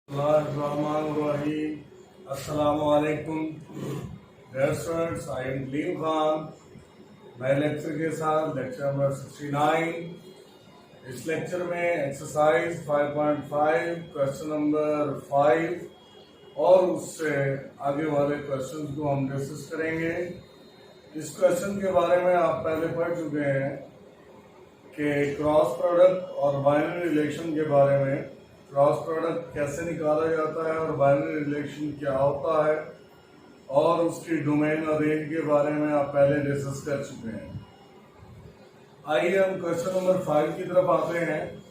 अस्सलामुअलैकुम dear students, I am लीम खान। नए लेक्चर के साथ लेक्चर नंबर 69। इस लेक्चर में एक्सरसाइज 5.5 क्वेश्चन नंबर 5 और उससे आगे वाले क्वेश्चन को हम डिस्कस करेंगे। इस क्वेश्चन के बारे में आप पहले पढ़ चुके हैं कि क्रॉस प्रोडक्ट और बाइनरी रिलेशन के बारे में, क्रॉस प्रोडक्ट कैसे निकाला जाता है और बाइनरी रिलेशन क्या होता है और उसकी डोमेन और रेंज के बारे में आप पहले डिस्कस कर चुके हैं। आइए हम क्वेश्चन नंबर 5 की तरफ आते हैं।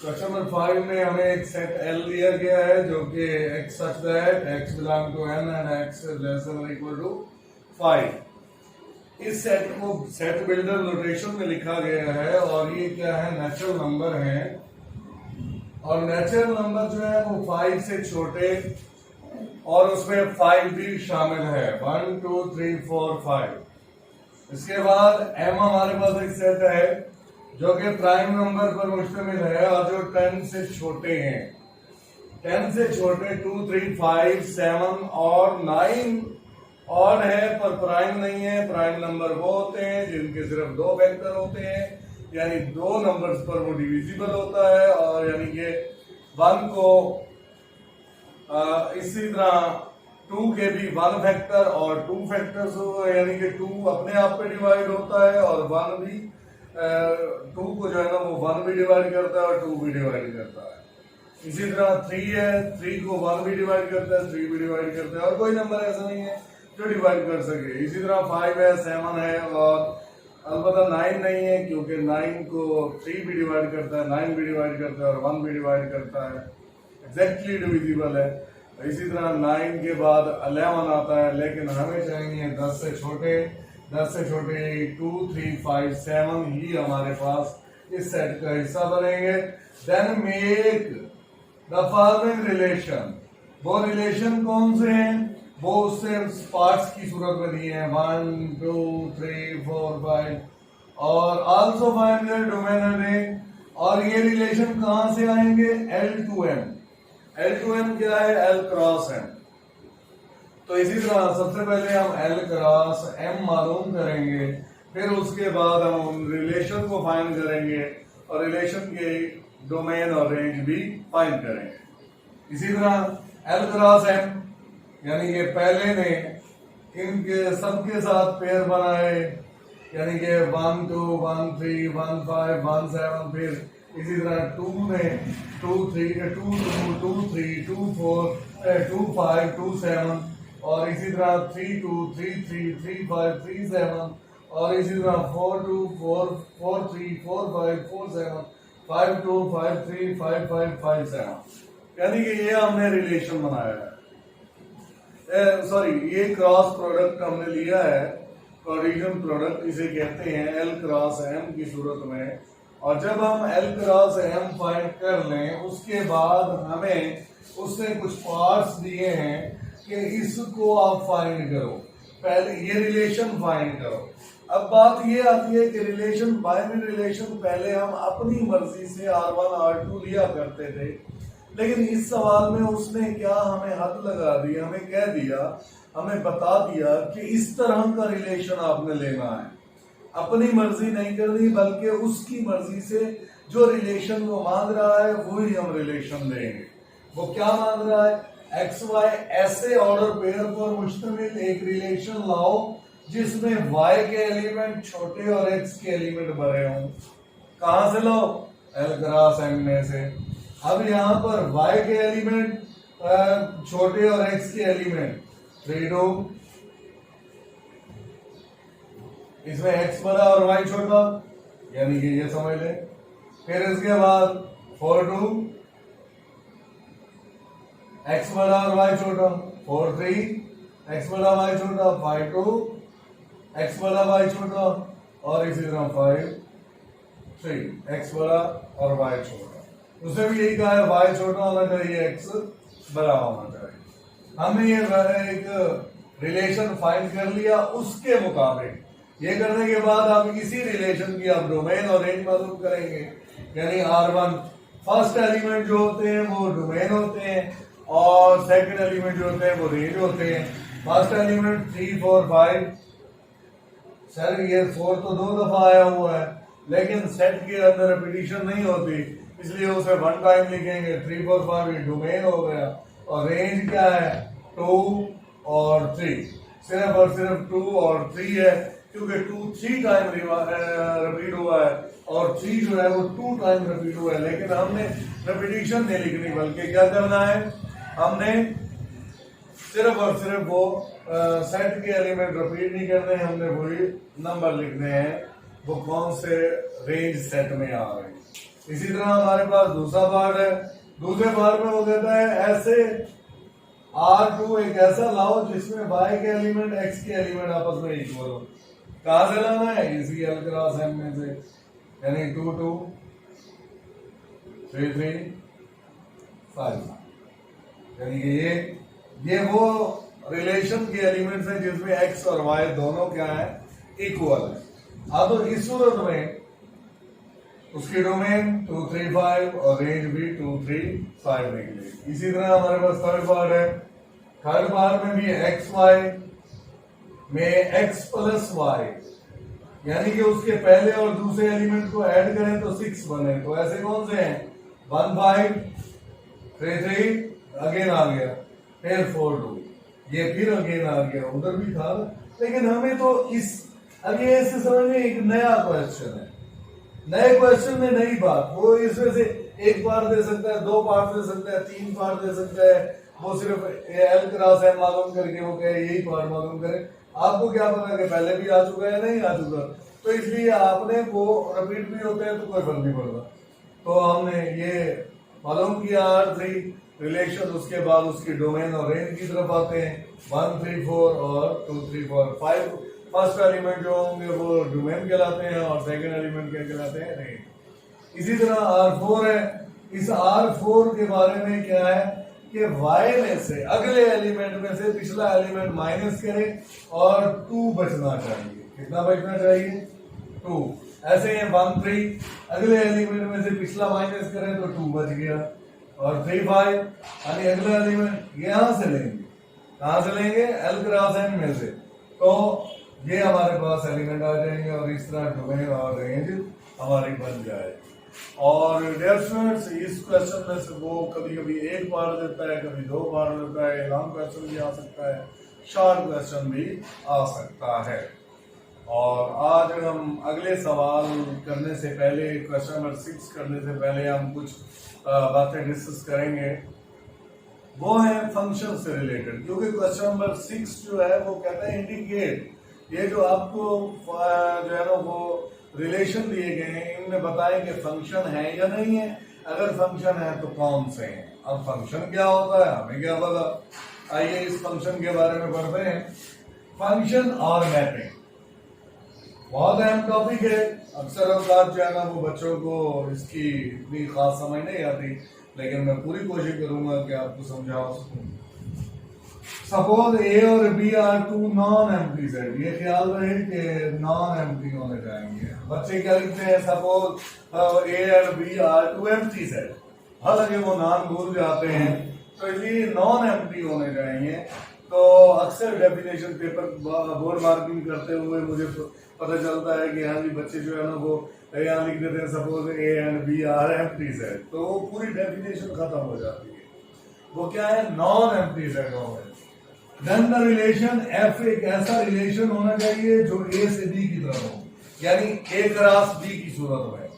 क्वेश्चन नंबर 5 में हमें एक सेट L दिया गया है जो कि x such that x belong to n and x less than or equal to 5। इस सेट को सेट बिल्डर नोटेशन में लिखा गया है और ये क्या है, नेचुरल नंबर है और नेचुरल नंबर जो है वो 5 से छोटे और उसमें 5 भी शामिल है, 1 2 3 4 5। इसके बाद m हमारे पास एक सेट है जो कि प्राइम नंबर पर मुश्तमिल है और जो 10 से छोटे हैं। 10 से छोटे 2 3 5 7 और 9 ऑड है पर प्राइम नहीं है। प्राइम नंबर वो होते हैं जिनके सिर्फ 2 वेक्टर होते हैं, यानी 2 नंबर्स पर वो डिविजिबल होता है और यानी कि 1 को इसी तरह 2 के भी 1 फैक्टर और 2 फैक्टर्स हो, यानी कि 2 अपने आप पे डिवाइड होता है और 1 भी 2 को जो है ना वो 1 भी डिवाइड करता है और 2 भी डिवाइड करता है। इसी तरह 3 है, 3 को 1 भी डिवाइड करता है, 3 भी डिवाइड करता है और कोई नंबर ऐसा नहीं है जो डिवाइड कर सके। इसी तरह 5 है, 7 है और अलबत्ता 9 नहीं है क्योंकि 9 को 3 भी डिवाइड करता है, 9 भी डिवाइड करता है और 1 भी डिवाइड करता है, एग्जैक्टली डिविजिबल है। इसी तरह 9 के बाद 11 आता है, लेकिन हमें चाहिए 10 से छोटे 2 3 5 7 ही हमारे पास इस सेट का हिस्सा बनेंगे। Then make the following relation. वो रिलेशन कौन से हैं, वो उससे पार्ट्स की सूरत में दिए हैं 1 2 3 4 5 और also find the domain and range. और ये रिलेशन कहां से आएंगे, L to M। L to M क्या है, L क्रॉस M। तो इसी तरह सबसे पहले हम L क्रॉस M मालूम करेंगे, फिर उसके बाद हम रिलेशन को फाइंड करेंगे और रिलेशन के डोमेन और रेंज भी फाइंड करेंगे। इसी तरह L क्रॉस M यानी कि पहले ने इनके सबके साथ पेयर बनाए, यानी कि 1 2 1 3 1 5 1 7। फिर इसी तरह 2 ने 2 3 2 2 2 3 2 4 2 5 2 7 और इसी तरह 3 2 3 3 3 5 3 7 और इसी तरह 4 2 4 4 3 4 5 4 7 5 2 5 3 5 5 5 7। यानी कि ये हमने रिलेशन बनाया है, ये क्रॉस प्रोडक्ट हमने लिया है, कोलिजन प्रोडक्ट इसे कहते हैं L क्रॉस M की सूरत में। और जब हम L क्रॉस M फाइंड कर लें उसके बाद हमें उसने कुछ पार्ट्स दिए हैं कि इसको आप फाइंड करो, पहले ये रिलेशन फाइंड करो। अब बात ये आती है कि रिलेशन, बाइनरी रिलेशन पहले हम अपनी मर्जी से R1 R2 लिया करते थे, लेकिन इस सवाल में उसने क्या हमें हद लगा दी, हमें कह दिया, हमें बता दिया कि इस तरह का रिलेशन आपने लेना है। अपनी मर्जी नहीं करनी बल्कि उसकी मर्जी से जो रिलेशन वो मांग रहा है वही हम रिलेशन देंगे। वो क्या मांग रहा है, एक्स वाई ऐसे ऑर्डर पेयर पर मुश्तमिल एक रिलेशन लाओ जिसमें y के एलिमेंट छोटे और x के एलिमेंट बड़े हों। कहां से लो, L क्रॉस M में से। अब यहाँ पर y के एलिमेंट छोटे और x के एलिमेंट 3 2, इसमें x बड़ा और y छोटा, यानी कि ये समझ लें। फिर इसके बाद 4 2, x बड़ा और y छोटा, 4 3, x बड़ा y छोटा, 5 2, x बड़ा y छोटा और इसी तरह 5 3, x बड़ा और y छोटा। उसने भी यही कहा है y छोटा होना चाहिए, x बड़ा होना चाहिए। हमने ये एक रिलेशन फाइंड कर लिया। उसके मुताबिक ये करने के बाद आप इसी रिलेशन की आप डोमेन और रेंज मालूम करेंगे, यानी R1 फर्स्ट एलिमेंट जो होते हैं वो डोमेन होते हैं और सेकंड एलिमेंट जो होते हैं वो रेंज होते हैं। First element 3 4 5। सर ये 4 तो 2 दफा आया हुआ है, लेकिन सेट के अंदर रिपीटिशन नहीं होती, इसलिए उसे वन टाइम लिखेंगे। 3 4 5 ये डोमेन हो गया और रेंज क्या है 2 और 3, सिर्फ और सिर्फ 2 और 3 है, क्योंकि 2 3 टाइम रिपीट हुआ है और 3 जो है वो 2 टाइम रिपीट हुआ है। लेकिन हमने रिपीटिशन नहीं लिखनी, बल्कि क्या करना है, हमने सिर्फ और सिर्फ वो सेट के एलिमेंट रिपीट नहीं करने, हमने वही नंबर लिखने हैं वो कौन से रेंज सेट में आ रहे हैं। इसी तरह हमारे पास दूसरा पार्ट है। दूसरे पार्ट में वो कहता है ऐसे R2 एक ऐसा लाओ जिसमें y के एलिमेंट x के एलिमेंट आपस में इक्वल हो। कहां से लाना है, इसी L क्रॉस M में से, यानी 2 2 3 3 5, यानी कि ये वो रिलेशन के एलिमेंट्स हैं जिसमें x और y दोनों क्या है, इक्वल है। हाँ, तो इस सूरत में उसकी डोमेन 2 3 5 और रेंज भी 2 3 5 निकलेगी। इसी तरह हमारे पास थर्ड पार्ट है। थर्ड पार्ट में भी एक्स वाई में x प्लस वाई, यानी कि उसके पहले और दूसरे एलिमेंट को ऐड करें तो 6 बने। तो ऐसे कौन से हैं, 1 5 3 3, अगेन आ गया, फिर 4 2, ये फिर अगेन आ गया, उधर भी था। लेकिन हमें तो इस अभी ऐसे समझ में एक नया क्वेश्चन है, नए क्वेश्चन में नई बात, वो इसमें से एक पार्ट दे सकता है, 2 पार्ट दे सकता है, 3 पार्ट दे सकता है, वो सिर्फ एल क्रॉस एम मालूम करके वो कहे यही पार्ट मालूम करे। आपको क्या पता कि पहले भी आ चुका है नहीं आ चुका, तो इसलिए आपने वो रिपीट भी होते हैं तो कोई फर्क नहीं पड़ता। तो हमने ये मालूम किया R3 रिलेशन, उसके बाद उसकी डोमेन और रेंज की तरफ आते हैं। 1 3 4 और 2 3 4 5 फर्स्ट एलिमेंट जो होंगे वो डोमेन कहलाते हैं और सेकंड एलिमेंट क्या कहलाते हैं, रेंज। इसी तरह R4 है। इस R4 के बारे में क्या है कि y में से अगले एलिमेंट में से पिछला एलिमेंट माइनस करें और 2 बचना चाहिए। कितना बचना चाहिए, 2। ऐसे ही 1 3, अगले एलिमेंट में से पिछला माइनस करें तो 2 बच गया, और 3 5 यानी अगला एलिमेंट यहां से लेंगे, कहां से लेंगे, एल क्रॉस एम में से, तो ये हमारे पास एलिमेंट आ जाएंगे और इस तरह डोमेन और रेंज हमारी बन जाए। और डियर स्टूडेंट्स, इस क्वेश्चन में से वो कभी कभी एक पार्ट देता है, कभी 2 पार्ट देता है, लॉन्ग क्वेश्चन भी आ सकता है, शॉर्ट क्वेश्चन भी आ सकता है। और आज हम अगले सवाल करने से पहले, क्वेश्चन नंबर 6 करने से पहले हम कुछ बातें डिस्कस करेंगे, वो है फंक्शन से रिलेटेड। क्योंकि क्वेश्चन नंबर 6 जो है वो कहता है इंडिकेट, ये जो आपको जो है ना वो रिलेशन दिए गए हैं इनमें बताएं कि फंक्शन है या नहीं है, अगर फंक्शन है तो कौन से हैं। अब फंक्शन क्या होता है हमें क्या पता, आइए इस फंक्शन के बारे में पढ़ते हैं। फंक्शन और मैपिंग बहुत अहम टॉपिक है। अक्सर अवकाश जो है ना वो बच्चों को इसकी इतनी खास समझ नहीं आती, लेकिन मैं पूरी कोशिश करूंगा कि आपको समझा सकूं। सपोज ए और B are 2 non empty set, ये ख्याल रहे कि नॉन एम्प्टी होने जाएंगे। बच्चे क्या लिखते हैं, सपोज ए और बी आर 2 एम्प्टी सेट, हालांकि वो नॉन भूल जाते हैं, तो इसलिए नॉन एम्प्टी होने जाएंगे। तो अक्सर डेफिनेशन पेपर बोर्ड मार्किंग करते हुए मुझे पता चलता है कि हाँ जी बच्चे जो है ना वो यहाँ लिख देते हैं suppose A and B are empty set, तो वो पूरी डेफिनेशन खत्म हो जाती है। वो क्या है, नॉन एम्प्टी सेट होगा। देन द रिलेशन एफ एक ऐसा रिलेशन होना चाहिए जो ए से बी की तरफ हो, यानी ए क्रॉस बी की सूरत में।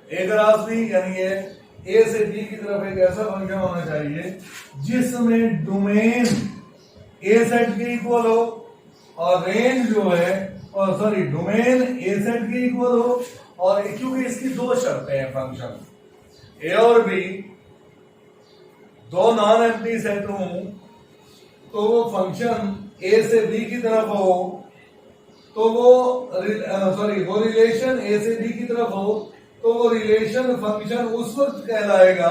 ए क्रॉस बी यानी ए से बी की तरफ एक ऐसा फंक्शन होना चाहिए जिसमें डोमेन ए सेट के इक्वल हो और रेंज जो है, और सॉरी डोमेन ए सेट के इक्वल हो, और क्योंकि इसकी 2 शर्तें हैं, फंक्शन ए और बी 2 नॉन एम्प्टी सेट हो तो वो फंक्शन ए से बी की तरफ हो, तो वो रिलेशन ए से बी की तरफ हो, तो वो रिलेशन फंक्शन उस वक्त कहलाएगा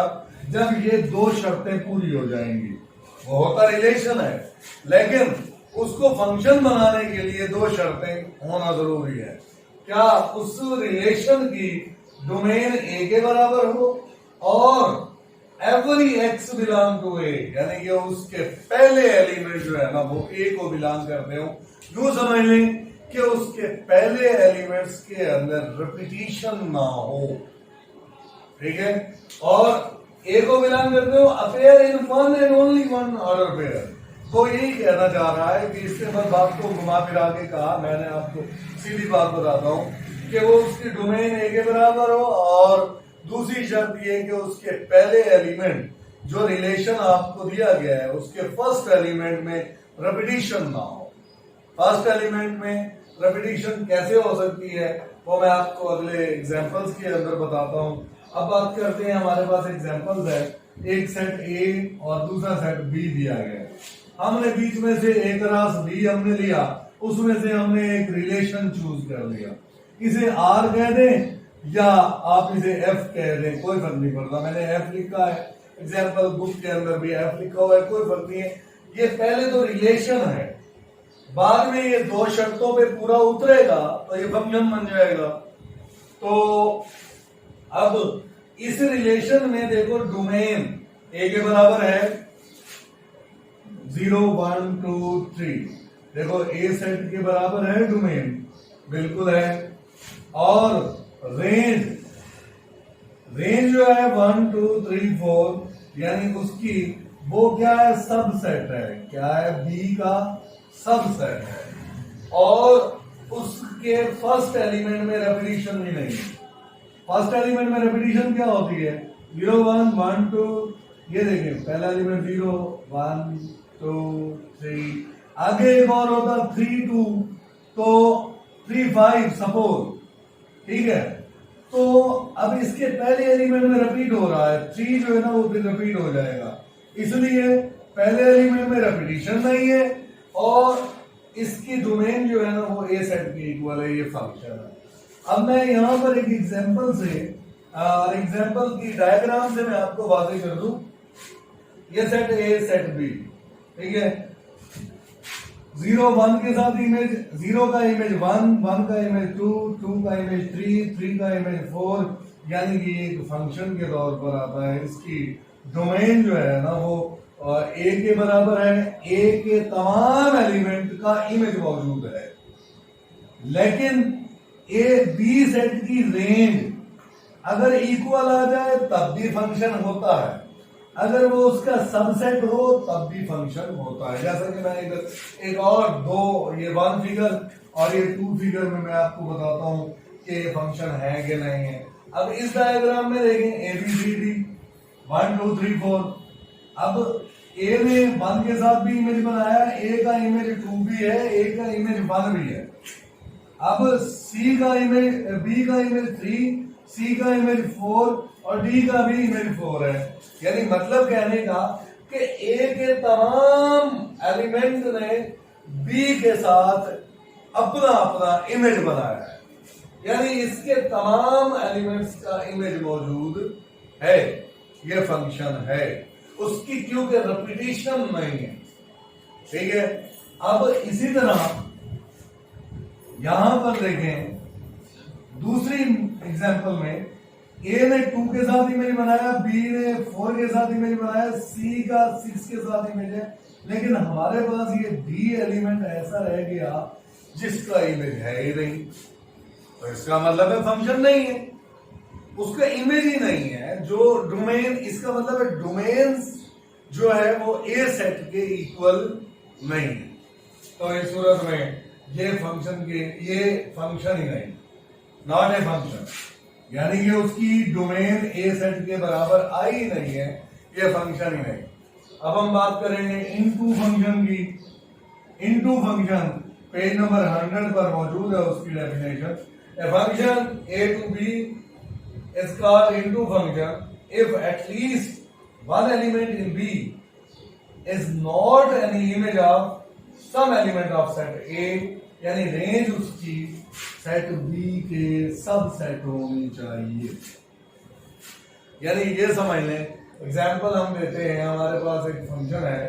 जब ये 2 शर्तें पूरी हो जाएंगी। वो होता रिलेशन है, लेकिन उसको फंक्शन बनाने के लिए 2 शर्तें होना जरूरी है। क्या, उस रिलेशन की डोमेन ए के बराबर हो और एवरी एक्स बिलोंग टू ए, यानी कि उसके पहले एलिमेंट जो है ना वो ए को बिलोंग करते हो। यूं समझ लें कि उसके पहले एलिमेंट्स के अंदर रिपीटिशन ना हो, ठीक है। और ए को बिलोंग करते हो appear in one and only one order pair. तो यही कहना चाह रहा है कि इससे बस बात को घुमा फिरा के कहा, मैंने आपको सीधी बात बताता हूं कि वो उसकी डोमेन ए के बराबर हो, और दूसरी शर्त ये कि उसके पहले एलिमेंट जो रिलेशन आपको दिया गया है उसके फर्स्ट एलिमेंट में रिपीटिशन ना हो। फर्स्ट एलिमेंट में रिपीटिशन कैसे हो सकती है वो मैं आपको अगले एग्जांपल्स के अंदर बताता हूं। अब बात करते हैं, हमारे पास एग्जांपल्स है, एक सेट ए और दूसरा सेट बी दिया गया है। हमने बीच में से एक रास बी हमने लिया, उसमें से हमने एक रिलेशन चूज कर लिया, इसे आर कह दें या आप इसे एफ कह दें, कोई फर्क नहीं पड़ता। मैंने एफ लिखा है, एग्जाम्पल बुक के अंदर भी एफ लिखा हुआ है, कोई फर्क नहीं है। ये पहले तो रिलेशन है, बाद में ये दो शर्तों पे पूरा उतरेगा तो ये फंक्शन बन जाएगा। तो अब इस रिलेशन में देखो डोमेन ए के बराबर है 0 1 2 3, देखो ए सेट के बराबर है डोमेन, बिल्कुल है। और रेंज जो है 1 2 3 4, यानी उसकी वो क्या है, सबसेट है, क्या है, बी का सबसेट है। और उसके फर्स्ट एलिमेंट में रेपिटेशन भी नहीं है। फर्स्ट एलिमेंट में रेपिटेशन क्या होती है, 0 1 1 2, ये देखिए पहला एलिमेंट 0 1 2 3, आगे एक और होता 3 2, तो 3 5 सपोज, ठीक है। तो अब इसके पहले एलिमेंट में रिपीट हो रहा है, 3 जो है ना वो फिर रिपीट हो जाएगा, इसलिए पहले एलिमेंट में रेपिटेशन नहीं है और इसकी डोमेन जो है ना वो ए सेट के इक्वल है, ये फंक्शन है। अब मैं यहां पर एक एग्जांपल से, एग्जांपल की डायग्राम से मैं आपको वाज़ेह कर दूं, ये सेट ए सेट बी, ठीक है। 0 1 के साथ इमेज 0 का इमेज 1 1 का इमेज 2 2 का इमेज 3 3 का इमेज 4, यानी कि एक फंक्शन के तौर पर आता है। इसकी डोमेन जो है ना वो ए के बराबर है, ए के तमाम एलिमेंट का इमेज मौजूद है। लेकिन ए बी सेट की रेंज अगर इक्वल आ जाए तब भी फंक्शन होता है, अगर वो उसका सबसेट हो तब भी फंक्शन होता है। जैसा कि मैं इधर एक और दो, ये 1 फिगर और ये 2 फिगर में मैं आपको बताता हूं कि ये फंक्शन है कि नहीं है। अब इस डायग्राम में देखें ए बी सी डी 1 2 3 4, अब ए ने 1 के साथ भी इमेज बनाया, ए का इमेज 2 भी है, ए का इमेज 1 भी है। अब सी का इमेज, बी का इमेज 3, सी का इमेज 4 और डी का भी इमेज 4 है। यानी मतलब कहने का कि ए के तमाम एलिमेंट ने बी के साथ अपना अपना इमेज बनाया है, यानी इसके तमाम एलिमेंट्स का इमेज मौजूद है, ये फंक्शन है उसकी, क्योंकि रिपीटिशन नहीं है, ठीक है। अब इसी तरह यहां पर देखें दूसरी एग्जांपल में ए ने 2 के साथ इमेज बनाया, बी ने 4 के साथ इमेज बनाया, सी का 6 के साथ इमेज है, लेकिन हमारे पास ये डी एलिमेंट ऐसा रह गया जिसका इमेज है ही नहीं, तो इसका मतलब है फंक्शन नहीं है, उसका इमेज ही नहीं है। जो डोमेन, इसका मतलब है डोमेन जो है वो ए सेट के इक्वल नहीं है, तो इस सूरत में ये फंक्शन ही नहीं, नॉट ए फंक्शन, यानी कि उसकी डोमेन ए सेट के बराबर आई नहीं है, ये फंक्शन ही नहीं। अब हम बात करेंगे इनटू फंक्शन की। इनटू फंक्शन पेज नंबर 100 पर मौजूद है उसकी definition. A function A to B is called into function if at least one element in B is not an image of some element of set A, यानी range उसकी set B के subset होनी चाहिए। यानी ये समझ लें, example हम देते हैं, हमारे पास एक फंक्शन है,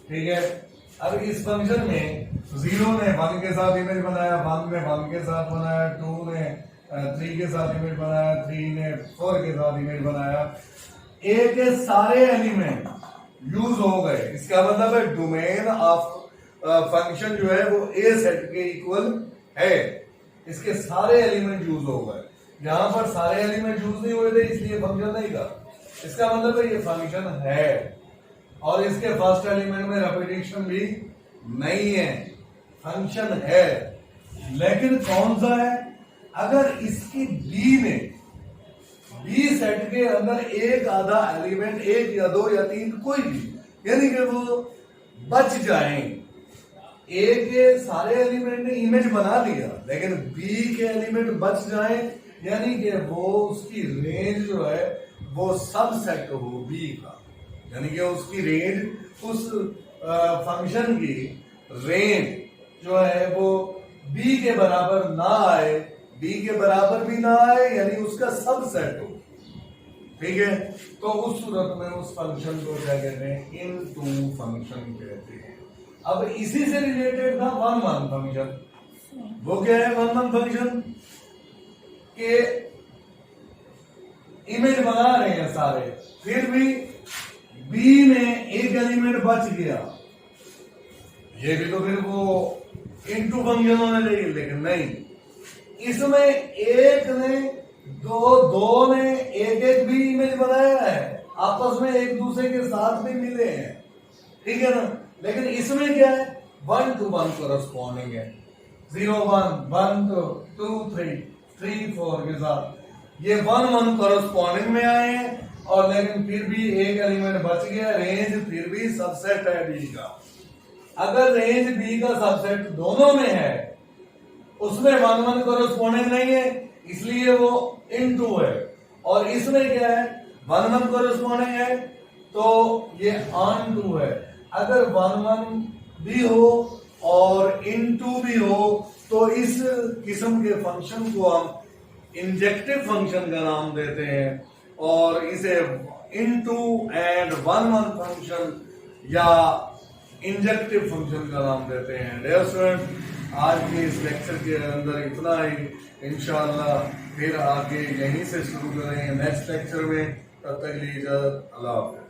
ठीक है। अब इस फंक्शन में 0 ने 1 के साथ इमेज बनाया, 1 ने 1 के साथ बनाया, 2 ने 3 के साथ इमेज बनाया, 3 ने 4 के साथ इमेज बनाया, ए के सारे एलिमेंट यूज हो गए। इसका मतलब है डोमेन ऑफ फंक्शन जो है वो ए सेट के इक्वल है, इसके सारे एलिमेंट यूज हो गए। यहां पर सारे एलिमेंट यूज नहीं हुए थे इसलिए फंक्शन नहीं था। इसका मतलब है ये फंक्शन है और इसके फर्स्ट एलिमेंट में रेपिटेशन भी नहीं है, फंक्शन है। लेकिन कौन सा है? अगर इसकी बी सेट के अंदर एक आधा एलिमेंट, एक या दो या तीन, कोई भी, यानी कि वो बच जाए। ए के सारे एलिमेंट ने इमेज बना लिया लेकिन बी के एलिमेंट बच जाए, यानी कि वो उसकी रेंज जो है वो सबसेट हो बी का, यानी कि उसकी रेंज, उस फंक्शन की रेंज जो है वो बी के बराबर ना आए, बी के बराबर भी ना आए, यानी उसका सबसेट हो। ठीक है, तो उस सूरत में उस फंक्शन को क्या कहते हैं? इनटू फंक्शन कहते हैं। अब इसी से रिलेटेड था वन वन फंक्शन। वो क्या है वन वन फंक्शन? के इमेज बना रहे हैं सारे, फिर भी बी में एक एलिमेंट बच गया, ये भी तो फिर वो इनटू फंक्शन होने चाहिए, लेकिन नहीं। इसमें एक ने दो ने एक भी इमेज बनाया है, आपस में एक दूसरे के साथ भी मिले हैं, ठीक है ना। लेकिन इसमें क्या है? 1 to 1 कोरस्पॉन्डिंग है, 0 1 1 2 3 3 4 के साथ ये 1 1 कोरस्पॉन्डिंग में आए हैं, और लेकिन फिर भी एक एलिमेंट बच गया, रेंज फिर भी सबसेट है बी का। अगर रेंज बी का सबसेट दोनों में है, उसमें 1 1 कोरस्पॉन्डिंग नहीं है, इसलिए वो इनटू है। और इसमें क्या है? 1 1 कोरस्पॉन्डिंग है, तो ये ऑन टू है। अगर 1 1 भी हो और इनटू भी हो तो इस किस्म के फंक्शन को हम इंजेक्टिव फंक्शन का नाम देते हैं, और इसे इनटू एंड 1 1 फंक्शन या इंजेक्टिव फंक्शन का नाम देते हैं। डियर स्टूडेंट, आज के इस लेक्चर के अंदर इतना ही। इंशाअल्लाह फिर आगे यहीं से शुरू करेंगे नेक्स्ट लेक्चर में। तब तक के लिए इजाजत, अल्लाह हाफ़िज़।